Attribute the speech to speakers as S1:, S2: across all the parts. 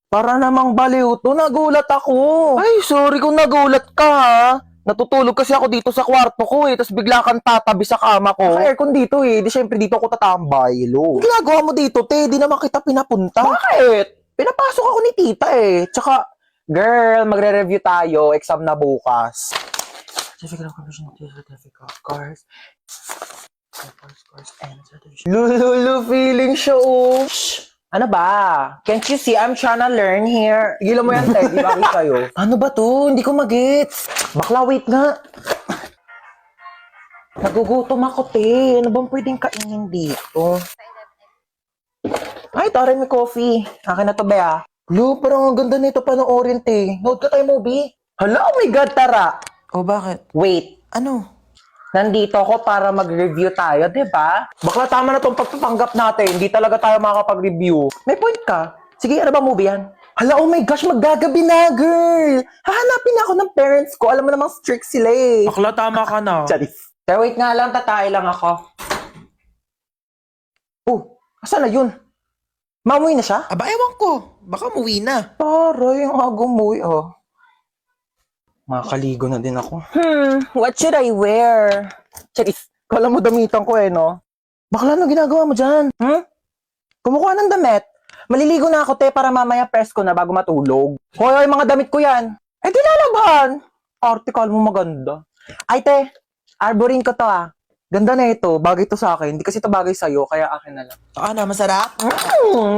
S1: Para namang baliw to, nagulat ako. Ay, sorry kung nagulat ka ha. Natutulog kasi ako dito sa kwarto ko tapos bigla kang tatabi sa kama ko. Naka-aircon dito di syempre dito ako tatambay, lo. Ginagawa mo dito, te, di naman kita pinapunta. Bakit? Pinapasok ako ni tita Tsaka, girl, magre-review tayo, exam na bukas. Certificate of completion, certificate of course. Lulu, feeling show. Shh! Ano ba? Can't you see I'm trying to learn here? Gilan mo yan, te. Di ba kayo? Ano ba to? Hindi ko magets. Bakla, wait nga. Nagugutom ako, te. Ano bang pwedeng kainin dito? Ay, tara, may coffee. Akin na to, Bea. Lo, parang ang ganda nito panoorin, te. Nood ka tayo, movie. Hala, oh my God, tara.
S2: Oh, bakit?
S1: Wait.
S2: Ano?
S1: Nandito ako para mag-review tayo, di ba? Bakla, tama na tong pagpapanggap natin. Hindi talaga tayo makakapag-review. May point ka. Sige, ano ba movie yan? Hala, oh my gosh, maggagabi na, girl! Hahanapin ako ng parents ko. Alam mo namang strict sila
S2: Bakla, tama ka na.
S1: Charis. Pero wait nga lang, tatay lang ako. Oh, asan na yun? Mamuwi na siya?
S2: Aba, ewan ko. Baka umuwi na.
S1: Taray, ang agumuwi, Makakaligo na din ako. What should I wear? Charis, kala mo damitan ko no? Bakla, ano ginagawa mo dyan? Kumukuha ng damit. Maliligo na ako, te, para mamaya press ko na bago matulog. Hoy, mga damit ko yan. Eh, di lalaban. Article mo maganda. Ay, te, arborin ko to Ganda na ito. Bagay to sa akin. Hindi kasi ito bagay sa'yo, kaya akin na lang.
S2: Ano, masarap?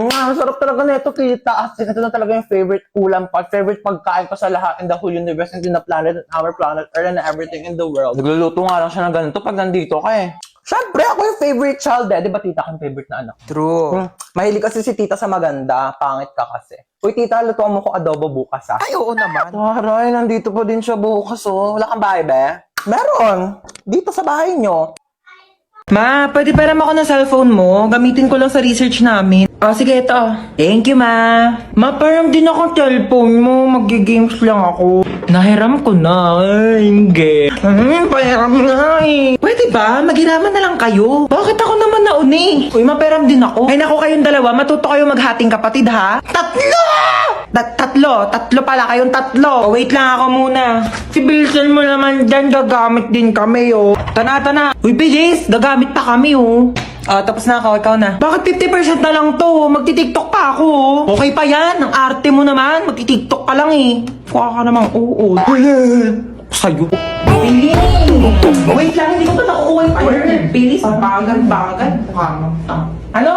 S1: Masarap talaga na ito, kita. As in, ito na talaga yung favorite ulam pa. Favorite pagkain ko sa lahat in the whole universe and in the planet, and our planet, Earth, and everything in the world. Nagluluto nga lang siya ng ganito pag nandito ka Siyempre, ako yung favorite child Di ba tita ko yung favorite na anak?
S2: True.
S1: Mahilig kasi si tita sa maganda. Pangit ka kasi. Uy, tita, lutuan mo ko adobo bukas
S2: Ay, oo naman.
S1: Taray, nandito pa din siya bukas Wala kang bahay, be? Meron. Dito sa bahay nyo.
S2: Ma, pwede pa naman ako ng cellphone mo? Gamitin ko lang sa research namin. Sige, ito. Thank you, ma. Ma, parang din ako cellphone mo. Mag-games lang ako. Nahiram ko na. Ay, hindi. Pahiram na Pwede ba? Maghiraman na lang kayo. Bakit ako naman nauni? Uy, maperam din ako. Ay, naku kayong dalawa. Matuto kayo maghating kapatid, ha? Tatlo! Tatlo pala kayong tatlo. Wait lang ako muna. Si Bilson mo naman dyan, gagamit din kami, Tana. Uy, bilis, gagamit pa kami, tapos na ako, ikaw na. Bakit 50% na lang to? Magti-tiktok pa ako, Okay pa yan, ang arte mo naman. Magti-tiktok ka lang Kuha ka namang Sa'yo. Bilis! Wait lang, hindi ko pa nakukuha yung word. Bilis, bagal. Ano?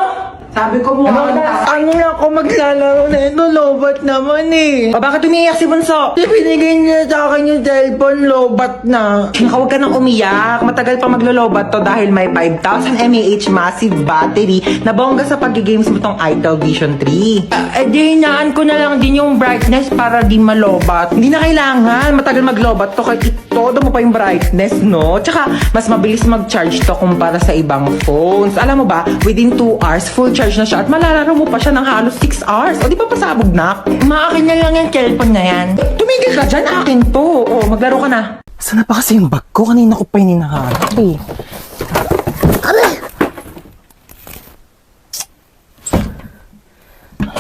S2: Sabi ko mo ano na ako maglalaro na ito, lobat naman bakit umiiyak si Bunso? Binigay niya sa akin yung cellphone, lobat na. Huwag ka nang umiyak. Matagal pa maglo-lobat to dahil may 5,000 mAh massive battery na bongga sa pag-games mo tong Itel Vision 3. Di hinaan ko na lang din yung brightness para di malobat. Hindi na kailangan matagal maglobat to kahit todo mo pa yung brightness, no? Tsaka, mas mabilis mag-charge to kumpara sa ibang phones. Alam mo ba, within 2 hours, full charge na siya at malalaro mo pa siya ng halos 6 hours. O, di pa pasabog na? Maakin na lang yung cellphone na yan. Tumigil ka dyan, akin to. Maglaro ka na.
S1: Saan na pa kasi yung bag ko? Kanina ko pa hinahanap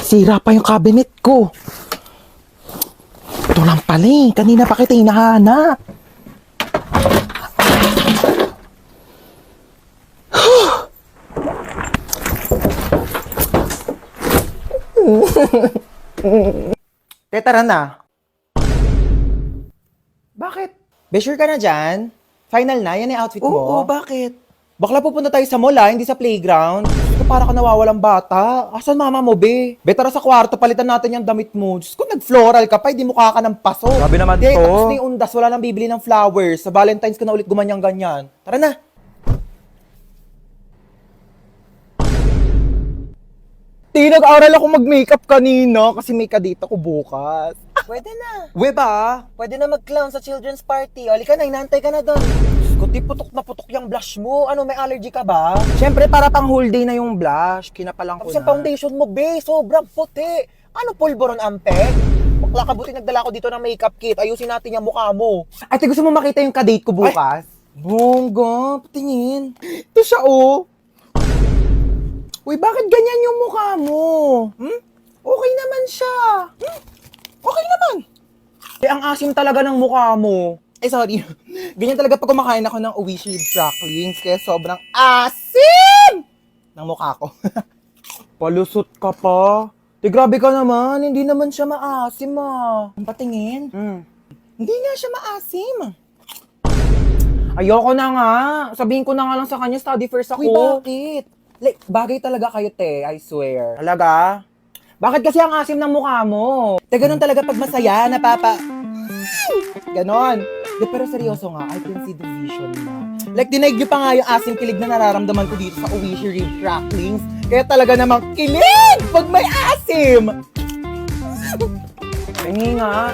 S1: Sira pa yung cabinet ko. Ito lang pala Kanina pa kita hinahanap. Tara na.
S2: Bakit?
S1: Be, sure ka na dyan? Final na? Yan yung outfit mo?
S2: Oo, bakit?
S1: Bakla pupunta tayo sa mall hindi sa playground. Diyos ko, para ka nawawalang bata. Asan mama mo, be? Be, tara sa kwarto, palitan natin yung damit mo. Diyos ko, nag-floral ka pa, hindi mukha ka ng paso.
S3: Grabe naman to.
S1: Tapos na yung undas, wala nang bibili ng flowers. Sa Valentine's ka na ulit gumanyang-ganyan. Tara na. Nag-aral ako mag-makeup kanina kasi may kadita ko bukas.
S4: Pwede na.
S1: We ba?
S4: Pwede na mag-clown sa children's party. Oli ka na, inaantay ka na doon.
S1: Kundi putok na putok yung blush mo. Ano, may allergy ka ba? Siyempre, para pang whole day na yung blush. Kinapalang ko
S4: Tapos yung foundation mo, be, sobrang puti. Ano, pulboron ampek? Bakla ka, buti nagdala ko dito ng makeup kit. Ayusin natin yung mukha mo. Ay, te, gusto mo makita yung kadate ko bukas? Bongga, patingin. Ito siya, oh. Uy, bakit ganyan yung mukha mo? Okay naman siya. Okay naman. Eh, ang asim talaga ng mukha mo. Eh, sorry. Ganyan talaga pag kumakain ako ng Oishi cracklings, kaya sobrang asim ng mukha ko. Palusot ka pa. Di, grabe ka naman. Hindi naman siya maasim, ah. Patingin. Hindi nga siya maasim. Ayoko na nga. Sabihin ko na nga lang sa kanya, study first ako. Uy, bakit? Like, bagay talaga kayo, te. I swear. Talaga? Bakit kasi ang asim ng mukha mo? Te, ganun talaga pag masaya, napapa... Ganon. De, pero seryoso nga, I can see the vision na. Like, dinaig niyo pa nga yung asim kilig na nararamdaman ko dito sa Oishi rib cracklings. Kaya talaga namang kilig pag may asim! Hingi nga.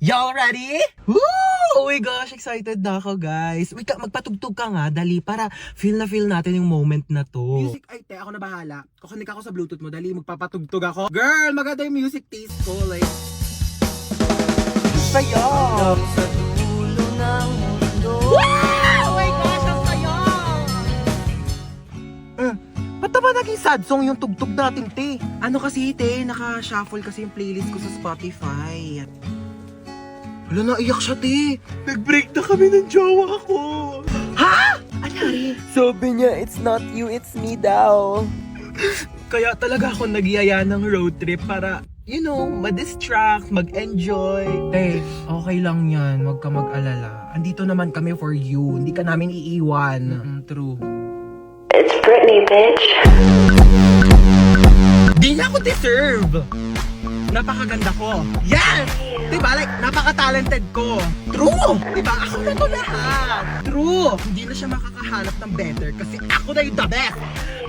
S3: Y'all ready? Woo! Oh my gosh, excited na ako, guys. Wait, magpatugtog ka nga, dali, para feel natin yung moment na to.
S4: Music, ay, te, ako na bahala. Kukunik ako sa Bluetooth mo, dali, magpapatugtog ako. Girl, maganda yung music taste ko, like... Saya!
S3: Sa dulo ng mundo.
S4: Oh my gosh, ang saya!
S3: Ba't naman naging sad song yung tugtog natin, te? Ano kasi, te, naka-shuffle kasi yung playlist ko sa Spotify. Wala, naiyak siya, te. Nag-break na kami ng jowa ko. Ha? Anyari?
S1: Sabi niya, it's not you, it's me daw.
S3: Kaya talaga ako nagyaya ng road trip para, you know, ma-distract, mag-enjoy. Te, okay lang yan. Huwag ka mag-alala. Andito naman kami for you. Hindi ka namin iiwan. True.
S5: It's Britney, bitch.
S3: Di na ako deserve. Napakaganda ko. Yes! Diba? Like, napaka-talented ko. True! Diba? Ako na to lahat. True! Hindi na siya makakahanap ng better kasi ako na yung the best.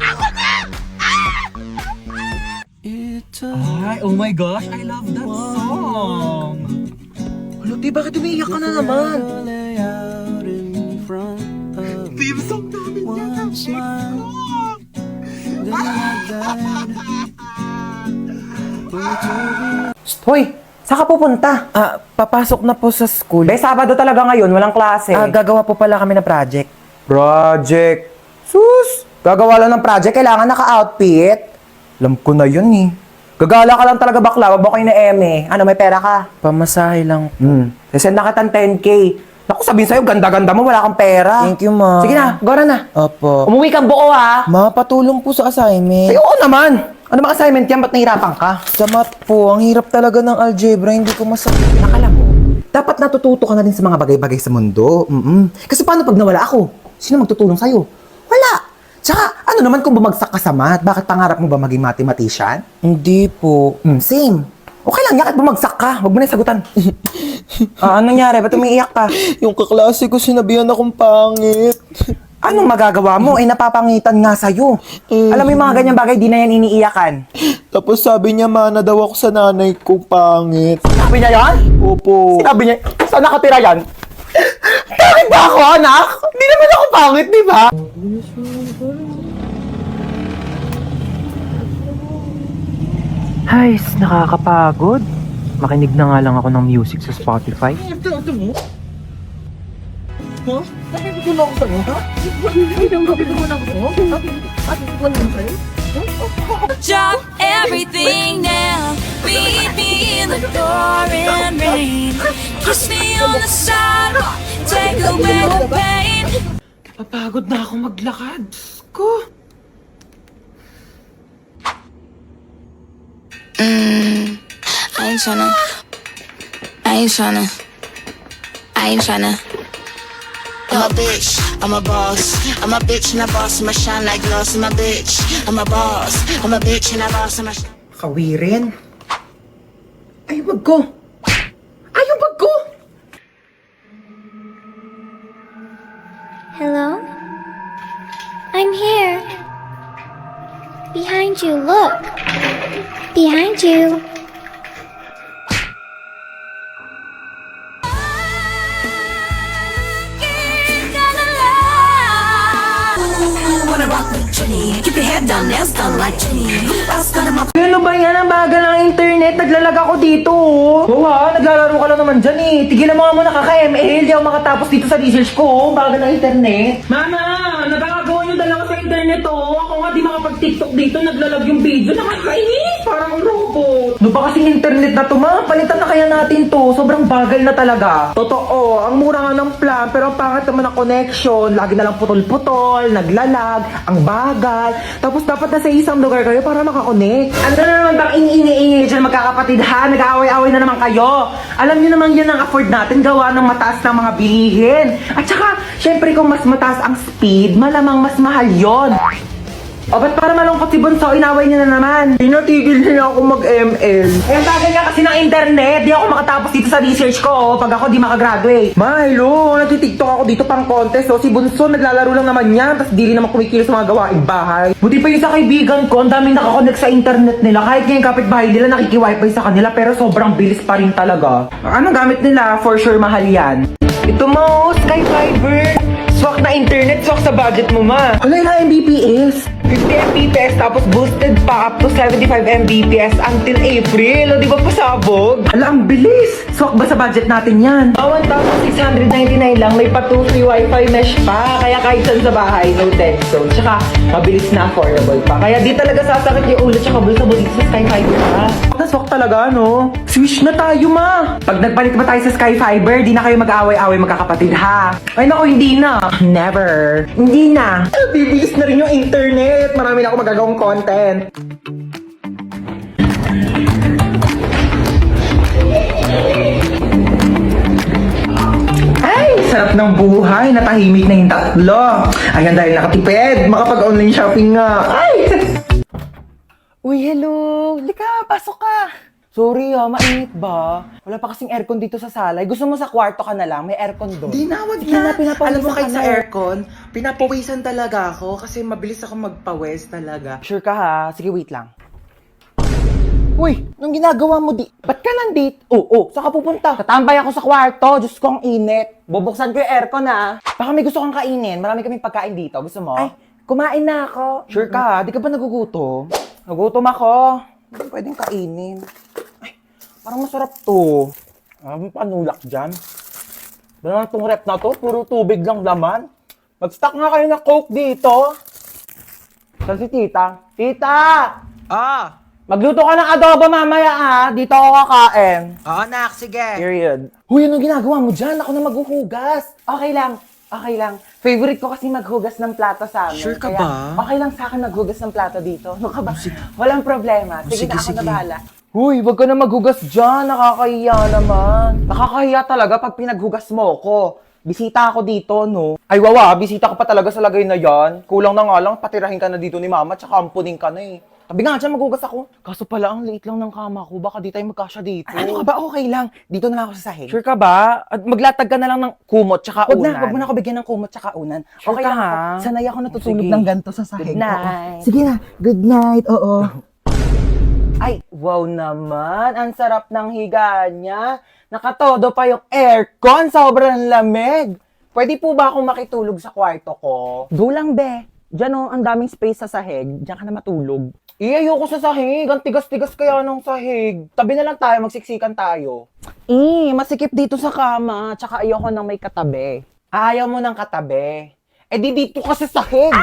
S3: Ako na! Ay, oh my gosh, I love that song. Ano, di, bakit umiiyak ka na naman? Theme song namin yan.
S4: Hoy, saan ka pupunta?
S2: Papasok na po sa school.
S4: Be, Sabado talaga ngayon, walang klase.
S2: Gagawa po pala kami ng project.
S4: Project. Sus! Gagawa lang ng project, kailangan naka-outfit. Alam ko na yun eh. Gagala ka lang talaga bakla, wag mo kayo na eme. Ano, may pera ka?
S2: Pamasahe lang.
S4: Sasend na kitang 10K. Naku, sabihin sa'yo, ganda-ganda mo, wala kang pera.
S2: Thank you, ma.
S4: Sige na, gora na.
S2: Opo.
S4: Umuwi kang buo ha.
S2: Ma, patulong po sa assignment.
S4: Ay, oo naman. Ano bang assignment yan? Ba't nahirapan ka?
S2: Sa math po, ang hirap talaga ng algebra, hindi ko masagot.
S4: Nakala mo, dapat natututo ka na din sa mga bagay-bagay sa mundo. Kasi paano pag nawala ako? Sino magtutulong sa'yo? Wala. Tsaka, ano naman kung bumagsak ka sa math? Bakit pangarap mo ba maging mathematician?
S2: Hindi po.
S4: Same. Okay lang yan, kahit bumagsak ka. Huwag mo na yung sagutan.
S2: Anong nangyari? Ba't umiiyak ka?
S1: Yung kaklase ko sinabihan akong pangit.
S4: Anong magagawa mo? Eh, napapangitan nga sa'yo. Alam mo yung mga ganyang bagay, di na yan iniiyakan.
S1: Tapos sabi niya, mana daw ako sa nanay ko pangit.
S4: Sabi niya yan?
S1: Opo.
S4: Sabi niya, saan nakatira yan? Bakit ba ako, anak? Hindi naman ako pangit, di ba?
S2: Ay, nakakapagod. Makinig na nga lang ako ng music sa Spotify.
S6: Drop everything now. Meet me in the pouring rain. Kiss me on the sidewalk. Take away the pain.
S2: Papagod na ako maglakad. Ko.
S6: I ain't tryna.
S7: I'm a bitch, I'm a boss. I'm a bitch and a boss, I'ma shine like gloss. I'm a bitch, I'm a boss. I'm a bitch and a boss, I'ma shine.
S4: Kawirin. Ay, wag ko. Ay, yung bag ko.
S8: Hello? I'm here. Behind you, look. Behind you.
S6: Ain't gonna lie. Jenny. Keep your head down, nails done like Jenny. Who else got 'em up?
S2: Ano ba yan? Ang bagal ng internet. Naglalag ako dito. Oo ha, naglalaro ka lang naman dyan eh. Tigilan mo nga muna kaka-ML. Di ako makatapos dito sa research ko. Bagal ng internet. Mama, nagkakagawa yung dalawa sa internet oh. Ako nga di makapag-tiktok dito. Naglalag yung video. Nakakainis. Parang robot. Ano ba kasing internet na to ma? Palitan na kaya natin to. Sobrang bagal na talaga. Totoo, ang mura nga ng plan. Pero ang pangit naman ng connection. Lagi na lang putol-putol. Naglalag. Ang bagal. Tapos dapat nasa isang lugar kayo para makakonect. Ano na naman bang ingay-ingay dyan magkakapatid ha? Nag-aaway-aaway na naman kayo. Alam niyo naman yan ang afford natin gawa ng mataas ng mga bilihin. At saka, syempre kung mas mataas ang speed, malamang mas mahal yon. O ba't para malungkot si Bunso, inaway niya na naman. Tinatigil niya ako mag-ML. Eh, ang bagal nga kasi ng internet. Di ako makatapos dito sa research ko pag ako di makagraduate. Ma, hello. Nagtitiktok ako dito pang contest. So, si Bunso naglalaro lang naman yan. Tapos di rin naman kumikilos sa mga gawaing bahay. Buti pa yung sa kaibigan ko. Ang daming nakakonect sa internet nila. Kahit nga yung kapitbahay nila nakiki-wifi sa kanila. Pero sobrang bilis pa rin talaga. Ano gamit nila? For sure mahal yan. Ito mo, Sky Fiber. Swak na internet, swak sa budget mo ma. Wala na Mbps. 50 Mbps tapos boosted pa up to 75 Mbps until April. O di ba pasabog? Ala, ang bilis. Swak ba sa budget natin yan? 1,699 lang. May pa 2 free wifi mesh pa. Kaya kahit saan sa bahay, no dead zone. Tsaka mabilis na affordable pa. Kaya di talaga sasakit yung ulo tsaka bulsa mo dito sa Sky Fiber ha. Naswak talaga no? Switch na tayo ma. Pag nagpalit ba tayo sa Sky Fiber, di na kayo mag-away-away magkakapatid ha. Ay nako, hindi na. Never. Hindi na. Bibilis na rin yung internet. Marami na ako magagawang content. Ay, sarap ng buhay. Natahimik na yung tatlo. Ayan dahil nakatipid. Makapag-online shopping nga. Ay!
S4: Uy, hello. Lika, pasok ka. Sorry mainit ba? Wala pa kasing aircon dito sa sala. Gusto mo sa kwarto ka na lang? May aircon doon.
S2: Di na, wag
S4: Hindi na,
S2: na.
S4: pinapawisan
S2: Alam mo kahit
S4: ka
S2: sa
S4: na.
S2: aircon, pinapawisan talaga ako kasi mabilis ako magpawis talaga.
S4: Sure ka ha? Sige, wait lang. Uy, anong ginagawa mo di? Ba't ka nandito? Oo, saan ka pupunta? Tatambay ako sa kwarto. Diyos ko, ang init. Bubuksan ko yung aircon ha. Baka may gusto kang kainin. Marami kaming pagkain dito. Gusto mo?
S2: Ay, kumain na ako.
S4: Sure ka ha? Di ka ba nagugutom? Nagutom ako. Hindi pwedeng kainin. Ay, parang masarap to. Ang panulak dyan. Ba naman itong rep na to? Puro tubig lang laman. Mag-stock nga kayo ng Coke dito. Saan si tita? Tita!
S2: Ah,
S4: Magluto ka ng adobo mamaya ha. Dito ako kakain.
S2: oo nak, sige.
S4: Period. Huy, anong ginagawa mo dyan? Ako na maghuhugas. Okay lang. Okay lang. Favorite ko kasi maghugas ng plato sa amin.
S2: Sure ka
S4: Kaya,
S2: ba?
S4: okay lang sa akin maghugas ng plato dito. Ano ka ba? Walang problema. Sige, na ako
S2: sige.
S4: na bahala. Huy, wag ka na maghugas dyan. Nakakahiya naman. Nakakahiya talaga pag pinaghugas mo ko. Bisita ako dito, no? Ay, wawa. Bisita ka pa talaga sa lagay na yan. Kulang na nga lang, patirahin ka na dito ni mama, tsaka ampunin ka na eh. Tabi nga dyan, maghugas ako. Kaso pala, ang liit lang ng kama ko. Baka di tayo magkasya dito. Ano ka ba? Okay lang. Dito na lang ako sa sahig. Sure ka ba? At maglatag ka na lang ng kumot tsaka unan. Wag mo na ako bigyan ng kumot tsaka unan.
S1: Sure
S4: okay
S1: ka,
S4: lang
S1: ha?
S4: ako. Sanay ako natutulog
S1: Sige.
S4: ng ganito sa sahig.
S1: Good night.
S4: Oo. Sige na. Good night. Oo. Ay, wow naman. Ang sarap ng higa niya. Nakatodo pa yung aircon. Sobrang lamig. Pwede po ba akong makitulog sa kwarto ko? Go lang, be. Diyan oh, ang daming space sa sahig. Diyan ka na matulog. Ayoko sa sahig. Ang tigas-tigas kaya ng sahig. Tabi na lang tayo, magsiksikan tayo. Masikip dito sa kama. Tsaka ayoko nang may katabi. Ayaw mo ng katabi. Eh di dito ka sa sahig.